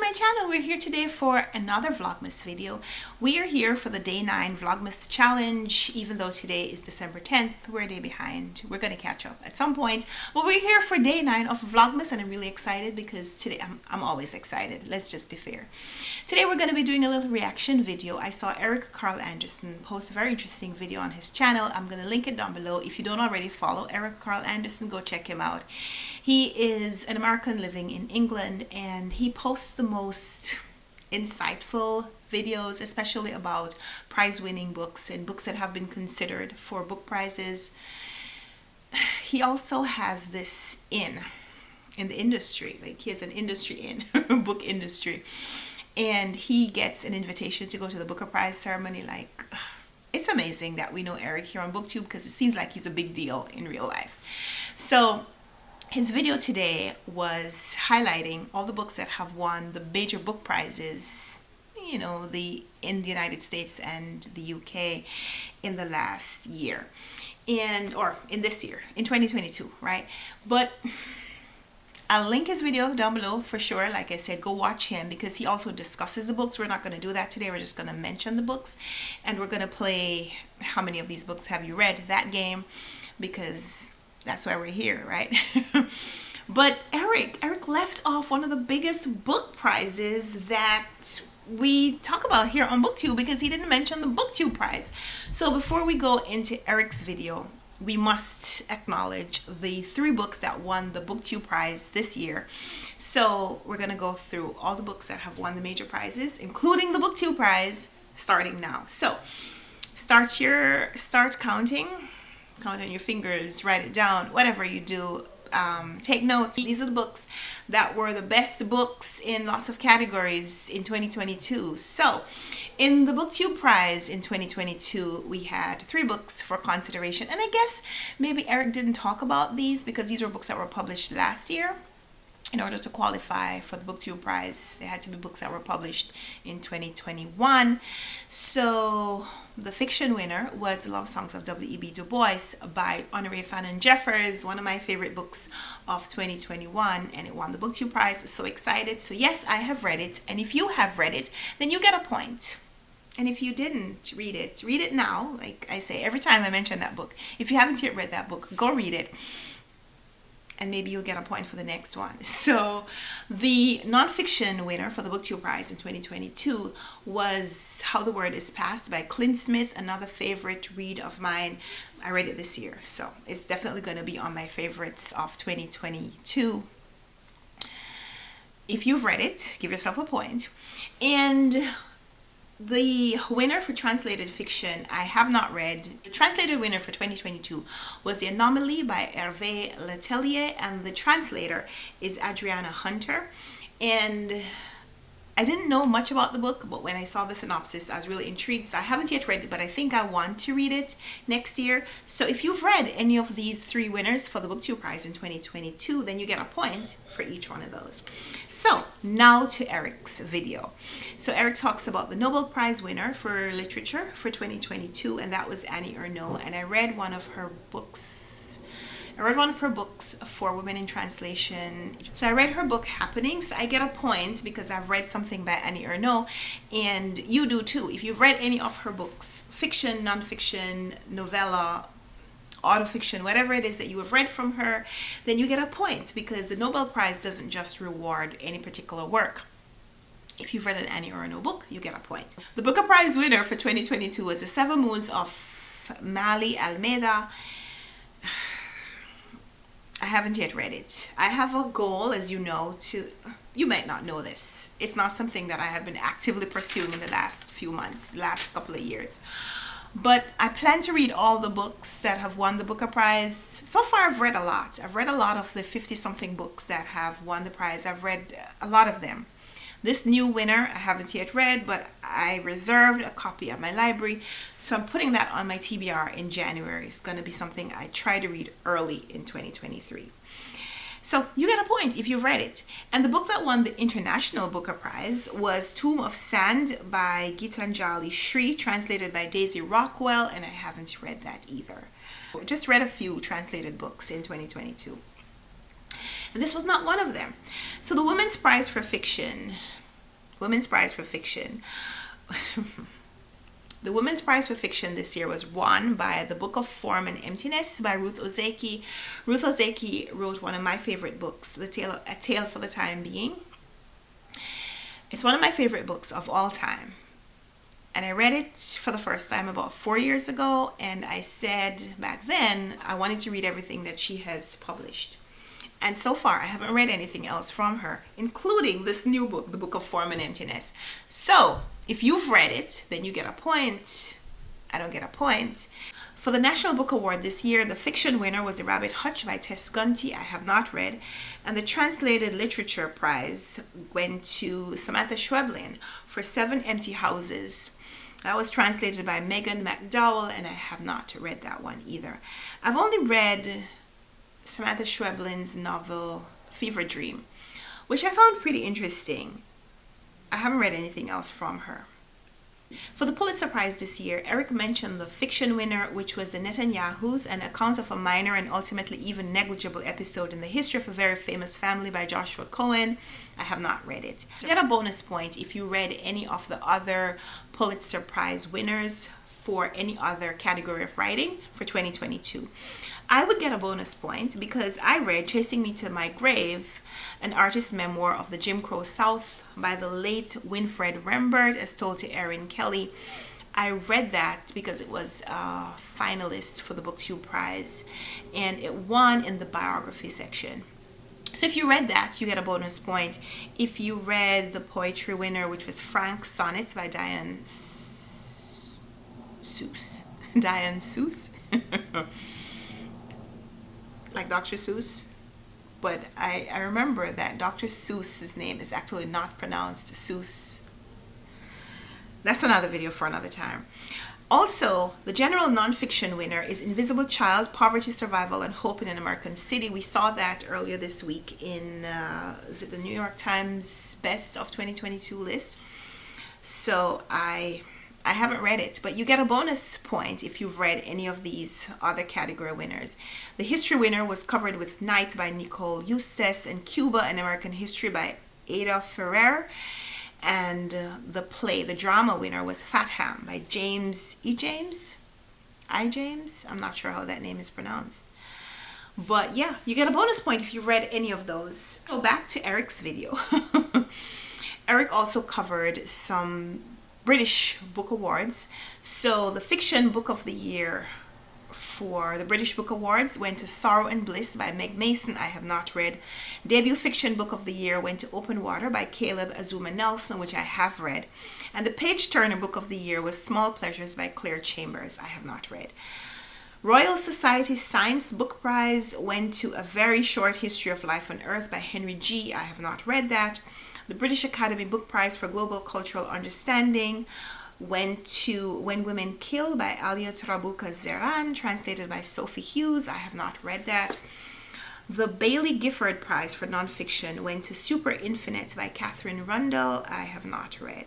my channel. We're here today for another Vlogmas video. We are here for the day 9 Vlogmas challenge. Even though today is December 10th, we're a day behind. We're going to catch up at some point. But we're here for day 9 of Vlogmas, and I'm really excited because today I'm always excited. Let's just be fair. Today we're going to be doing a little reaction video. I saw Eric Karl Anderson post a very interesting video on his channel. I'm going to link it down below. If you don't already follow Eric Karl Anderson, go check him out. He is an American living in England, and he posts the most insightful videos, especially about prize-winning books and books that have been considered for book prizes. He also has this in the industry, like he has an industry in book industry, and he gets an invitation to go to the Booker Prize ceremony. Like, it's amazing that we know Eric here on BookTube because it seems like he's a big deal in real life. So his video today was highlighting all the books that have won the major book prizes, you know, in the United States and the UK in the last year, or in this year, in 2022, right? But I'll link his video down below for sure. Like I said, go watch him because he also discusses the books. We're not going to do that today. We're just going to mention the books, and we're going to play how many of these books have you read, that game, because that's why we're here, right? But Eric left off one of the biggest book prizes that we talk about here on BookTube because he didn't mention the BookTube prize. So before we go into Eric's video, we must acknowledge the 3 books that won the BookTube prize this year. So we're going to go through all the books that have won the major prizes, including the BookTube prize, starting now. So start counting. Count on your fingers, write it down, whatever you do. Take notes. These are the books that were the best books in lots of categories in 2022. So in the BookTube prize in 2022, we had 3 books for consideration, and I guess maybe Eric didn't talk about these because these were books that were published last year. In order to qualify for the BookTube prize, they had to be books that were published in 2021. So the fiction winner was The Love Songs of W.E.B. Du Bois by Honoré Fannin Jeffers, one of my favorite books of 2021, and it won the BookTube prize. So excited. So yes, I have read it, and if you have read it, then you get a point. And if you didn't read it now. Like I say every time I mention that book, if you haven't yet read that book, go read it, and maybe you'll get a point for the next one. So the nonfiction winner for the BookTube prize in 2022 was How the Word is Passed by Clint Smith, another favorite read of mine. I read it this year, so it's definitely going to be on my favorites of 2022. If you've read it, give yourself a point. And the winner for translated fiction, I have not read. The translated winner for 2022 was The Anomaly by Hervé Letellier, and the translator is Adriana Hunter. And I didn't know much about the book, but when I saw the synopsis, I was really intrigued. So I haven't yet read it, but I think I want to read it next year. So if you've read any of these 3 winners for the BookTube prize in 2022, then you get a point for each one of those. So now to Eric's video. So Eric talks about the Nobel Prize winner for literature for 2022, and that was Annie Ernaux. And I read one of her books. I read one of her books for Women in Translation. So I read her book Happening, so I get a point because I've read something by Annie Ernaux, and you do too. If you've read any of her books, fiction, nonfiction, novella, autofiction, whatever it is that you have read from her, then you get a point because the Nobel Prize doesn't just reward any particular work. If you've read an Annie Ernaux book, you get a point. The Booker Prize winner for 2022 was The 7 Moons of Mali Almeida. I haven't yet read it. I have a goal, as you know, you might not know this. It's not something that I have been actively pursuing in the last few months, last couple of years. But I plan to read all the books that have won the Booker Prize. So far, I've read a lot. I've read a lot of the 50-something books that have won the prize. I've read a lot of them. This new winner, I haven't yet read, but I reserved a copy at my library. So I'm putting that on my TBR in January. It's going to be something I try to read early in 2023. So you get a point if you've read it. And the book that won the International Booker Prize was Tomb of Sand by Gitanjali Shri, translated by Daisy Rockwell, and I haven't read that either. I just read a few translated books in 2022. And this was not one of them. So the Women's Prize for Fiction Women's Prize for Fiction. The Women's Prize for Fiction this year was won by The Book of Form and Emptiness by Ruth Ozeki. Ruth Ozeki wrote one of my favorite books, A Tale for the Time Being. It's one of my favorite books of all time. And I read it for the first time about 4 years ago, and I said back then I wanted to read everything that she has published. And so far, I haven't read anything else from her, including this new book, The Book of Form and Emptiness. So, if you've read it, then you get a point. I don't get a point. For the National Book Award this year, the fiction winner was The Rabbit Hutch by Tess Gunty. I have not read. And the Translated Literature Prize went to Samantha Schweblin for 7 Empty Houses. That was translated by Megan McDowell, and I have not read that one either. I've only read Samantha Schweblin's novel Fever Dream, which I found pretty interesting. I haven't read anything else from her. For the Pulitzer Prize this year, Eric mentioned the fiction winner, which was The Netanyahus, an account of a minor and ultimately even negligible episode in the history of a very famous family by Joshua Cohen. I have not read it. You get a bonus point if you read any of the other Pulitzer Prize winners for any other category of writing for 2022. I would get a bonus point because I read Chasing Me to My Grave, an artist's memoir of the Jim Crow South by the late Winfred Rembert, as told to Erin Kelly. I read that because it was a finalist for the BookTube Prize, and it won in the biography section. So if you read that, you get a bonus point. If you read the poetry winner, which was Frank Sonnets by Diane Seuss. Diane Seuss? Like Dr. Seuss. But I remember that Dr. Seuss's name is actually not pronounced Seuss. That's another video for another time. Also, the general nonfiction winner is Invisible Child, Poverty, Survival, and Hope in an American City. We saw that earlier this week in is it the New York Times Best of 2022 list. So I haven't read it, but you get a bonus point if you've read any of these other category winners. The history winner was Covered with Night by Nicole Eustace, and Cuba, an American History by Ada Ferrer. And the drama winner was Fat Ham by James. I'm not sure how that name is pronounced. But yeah, you get a bonus point if you read any of those. So back to Eric's video. Eric also covered some British Book Awards. So the fiction book of the year for the British Book Awards went to Sorrow and Bliss by Meg Mason. I have not read. Debut fiction book of the year went to Open Water by Caleb Azuma Nelson, which I have read. And the page turner book of the year was Small Pleasures by Claire Chambers. I have not read. Royal Society Science Book Prize went to A Very Short History of Life on Earth by Henry G. I have not read that. The British Academy Book Prize for Global Cultural Understanding went to When Women Kill by Aliot Rabuka Zeran, translated by Sophie Hughes. I have not read that. The Bailey Gifford Prize for Nonfiction went to Super Infinite by Catherine Rundell. I have not read.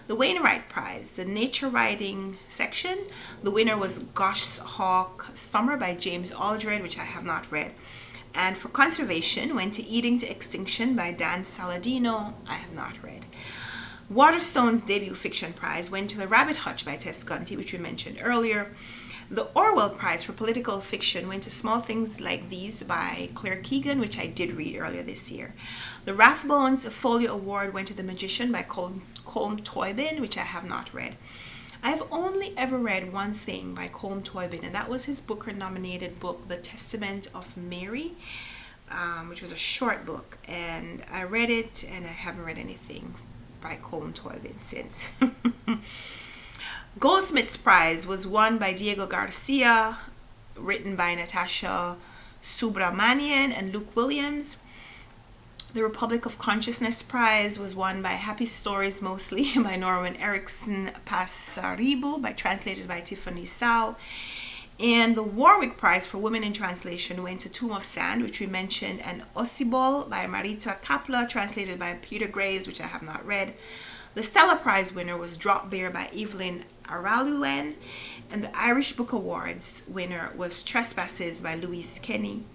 The Wainwright Prize, the nature writing section, the winner was Goshhawk Summer by James Aldred, which I have not read. And for conservation went to Eating to Extinction by Dan Saladino. I have not read. Waterstone's debut fiction prize went to The Rabbit Hutch by Tess Gunty, which we mentioned earlier. The Orwell Prize for political fiction went to Small Things Like These by Claire Keegan, which I did read earlier this year. The Rathbones Folio Award went to The Magician by Colm Toybin, which I have not read. I have only ever read one thing by Colm Toybin, and that was his Booker-nominated book, The Testament of Mary, which was a short book. And I read it, and I haven't read anything by Colm Toybin since. Goldsmith's Prize was won by Diego Garcia, written by Natasha Subramanian and Luke Williams. The Republic of Consciousness Prize was won by Happy Stories Mostly by Norman Erickson Passaribu, translated by Tiffany Sao. And the Warwick Prize for Women in Translation went to Tomb of Sand, which we mentioned, and Ossibol by Marita Kapla, translated by Peter Graves, which I have not read. The Stella Prize winner was Drop Bear by Evelyn Araluen, and the Irish Book Awards winner was Trespasses by Louise Kenny.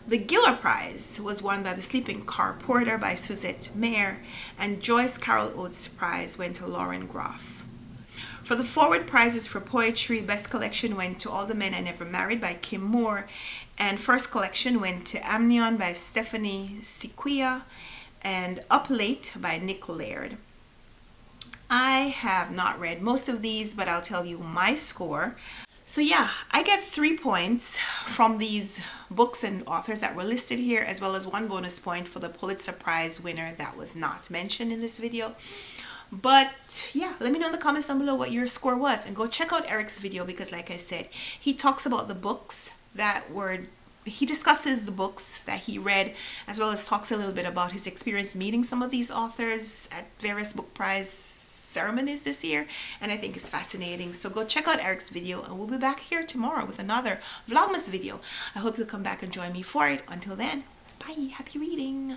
The Giller Prize was won by The Sleeping Car Porter by Suzette Mayer, and Joyce Carol Oates' prize went to Lauren Groff. For the forward prizes for poetry, Best Collection went to All the Men I Never Married by Kim Moore, and First Collection went to Amnion by Stephanie Sequia, and Up Late by Nick Laird. I have not read most of these, but I'll tell you my score. So yeah, I get 3 points from these books and authors that were listed here, as well as 1 bonus point for the Pulitzer Prize winner that was not mentioned in this video. But yeah, let me know in the comments down below what your score was, and go check out Eric's video, because like I said, he talks about the books he discusses the books that he read, as well as talks a little bit about his experience meeting some of these authors at various book prize ceremonies this year, and I think it's fascinating. So go check out Eric's video, and we'll be back here tomorrow with another Vlogmas video. I hope you'll come back and join me for it. Until then, bye, happy reading.